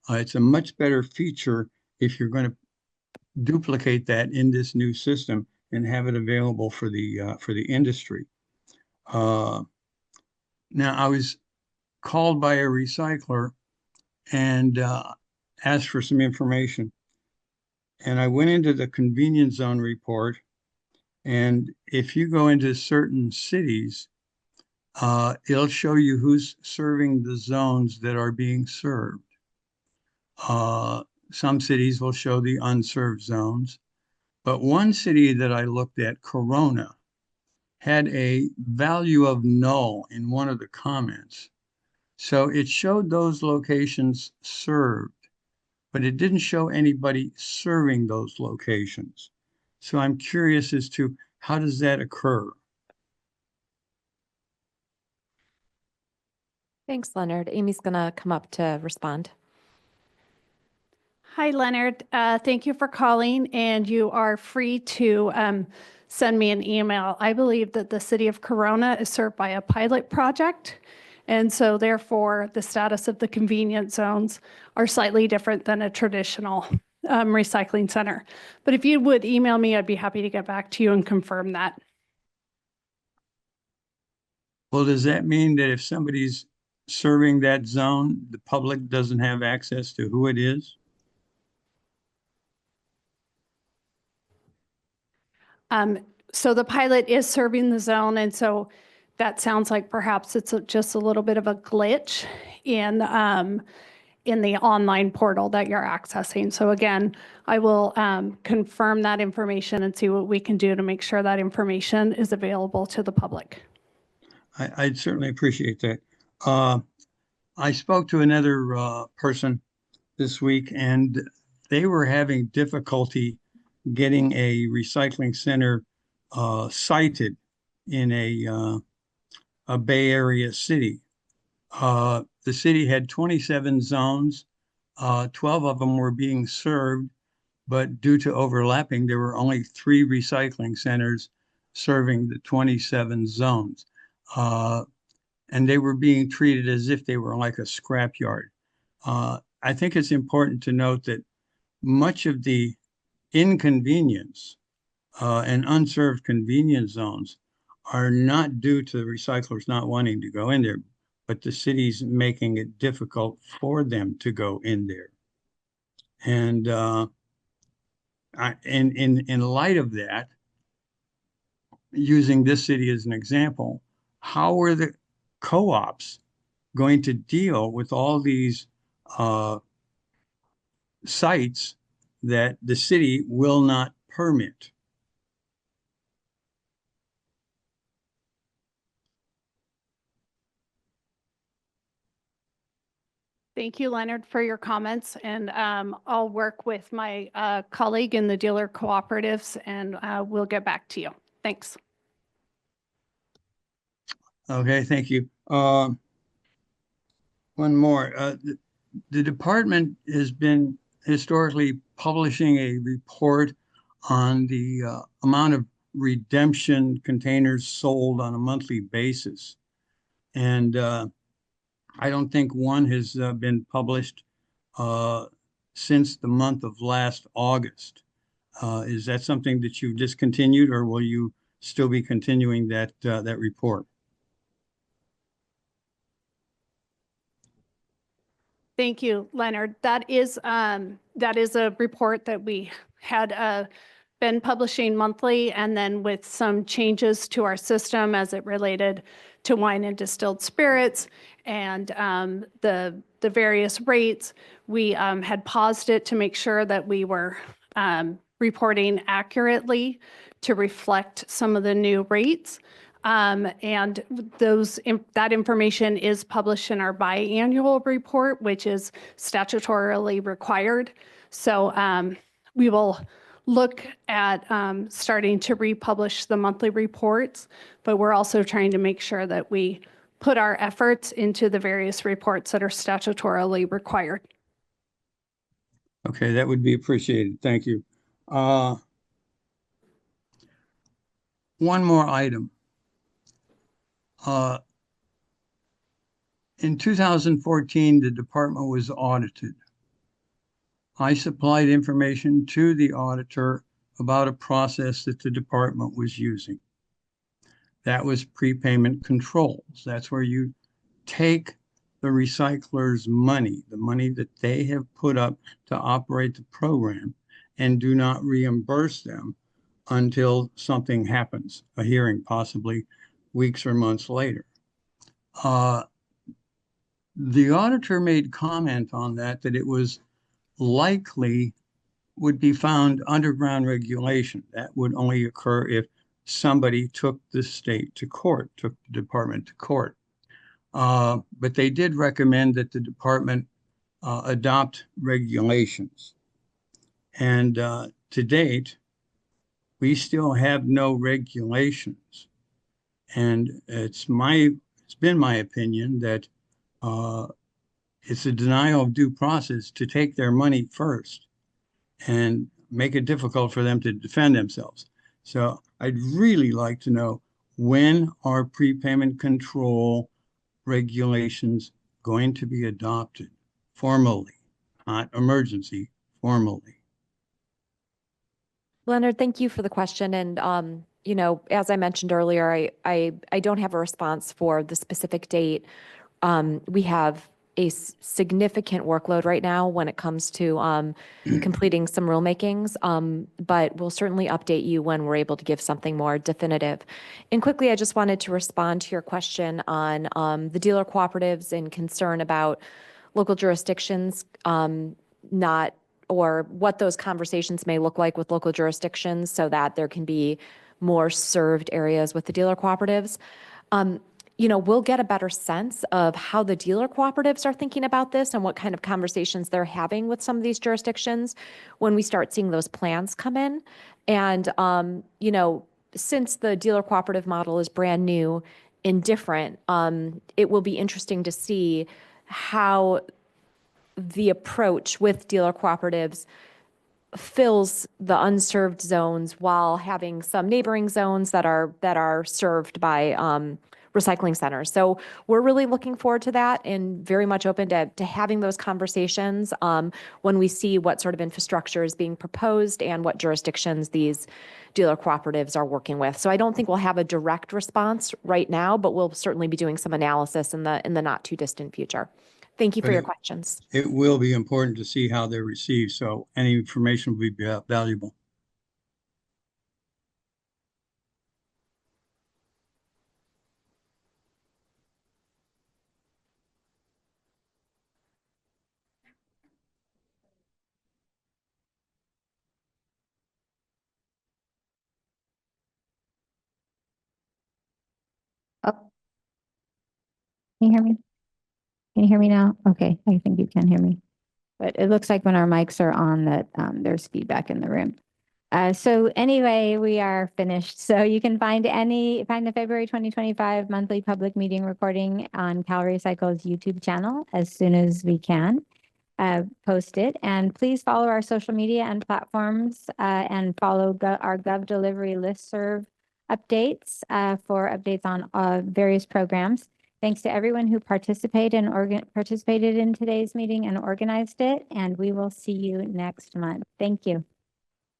It's a much better feature if you're going to duplicate that in this new system and have it available for the industry. Now, I was called by a recycler and asked for some information. And I went into the convenience zone report. And if you go into certain cities, it'll show you who's serving the zones that are being served. Some cities will show the unserved zones. But one city that I looked at, Corona, had a value of null in one of the comments. So it showed those locations served, but it didn't show anybody serving those locations. So I'm curious as to how does that occur? Thanks, Leonard. Amy's going to come up to respond. Hi, Leonard. Thank you for calling, and you are free to send me an email. I believe that the city of Corona is served by a pilot project, and so therefore the status of the convenience zones are slightly different than a traditional recycling center. But if you would email me, I'd be happy to get back to you and confirm that. Well, does that mean that if somebody's serving that zone, the public doesn't have access to who it is? So the pilot is serving the zone, and so that sounds like perhaps it's just a little bit of a glitch in the online portal that you're accessing. So again, I will confirm that information and see what we can do to make sure that information is available to the public. I'd certainly appreciate that. I spoke to another person this week, and they were having difficulty getting a recycling center cited in a Bay Area city. The city had 27 zones. 12 of them were being served, but due to overlapping, there were only 3 recycling centers serving the 27 zones. And they were being treated as if they were like a scrapyard. I think it's important to note that much of the inconvenience and unserved convenience zones are not due to the recyclers not wanting to go in there, but the city's making it difficult for them to go in there. And in light of that, using this city as an example, how are the co-ops going to deal with all these sites that the city will not permit? Thank you, Leonard, for your comments. And I'll work with my colleague in the dealer cooperatives and we'll get back to you. Thanks. Okay, thank you. One more. The department has been historically publishing a report on the amount of redemption containers sold on a monthly basis. And I don't think one has been published since the month of last August. Is that something that you've discontinued, or will you still be continuing that that report? Thank you, Leonard. That is a report that we had been publishing monthly, and then with some changes to our system as it related to wine and distilled spirits and the various rates, we had paused it to make sure that we were reporting accurately to reflect some of the new rates. And that information is published in our biannual report, which is statutorily required. So we will look at starting to republish the monthly reports, but we're also trying to make sure that we put our efforts into the various reports that are statutorily required. Okay, that would be appreciated. Thank you. One more item. In 2014, the department was audited. I supplied information to the auditor about a process that the department was using. That was prepayment controls. That's where you take the recyclers' money, the money that they have put up to operate the program, and do not reimburse them until something happens, a hearing, possibly weeks or months later. The auditor made comment on that it was likely would be found underground regulation. That would only occur if somebody took the state to court, took the department to court. But they did recommend that the department adopt regulations. And to date, we still have no regulations. And it's been my opinion that it's a denial of due process to take their money first and make it difficult for them to defend themselves. So I'd really like to know, when are prepayment control regulations going to be adopted formally, not emergency, formally? Leonard, thank you for the question. And, you know, as I mentioned earlier, I don't have a response for the specific date. We have a significant workload right now when it comes to completing some rulemakings, but we'll certainly update you when we're able to give something more definitive. And quickly, I just wanted to respond to your question on the dealer cooperatives and concern about local jurisdictions or what those conversations may look like with local jurisdictions so that there can be more served areas with the dealer cooperatives. You know, we'll get a better sense of how the dealer cooperatives are thinking about this and what kind of conversations they're having with some of these jurisdictions when we start seeing those plans come in. And, you know, since the dealer cooperative model is brand new and different, it will be interesting to see how the approach with dealer cooperatives fills the unserved zones while having some neighboring zones that are served by recycling centers. So we're really looking forward to that and very much open to having those conversations when we see what sort of infrastructure is being proposed and what jurisdictions these dealer cooperatives are working with. So I don't think we'll have a direct response right now, but we'll certainly be doing some analysis in the not too distant future. Thank you for your questions. It will be important to see how they're received, so any information will be valuable. Oh, can you hear me? Can you hear me now? Okay, I think you can hear me. But it looks like when our mics are on that there's feedback in the room. So anyway, we are finished. So you can find the February 2025 monthly public meeting recording on CalRecycle's YouTube channel as soon as we can post it. And please follow our social media and platforms and follow our Gov Delivery listserv updates for updates on various programs. Thanks to everyone who participated in today's meeting and organized it. And we will see you next month. Thank you.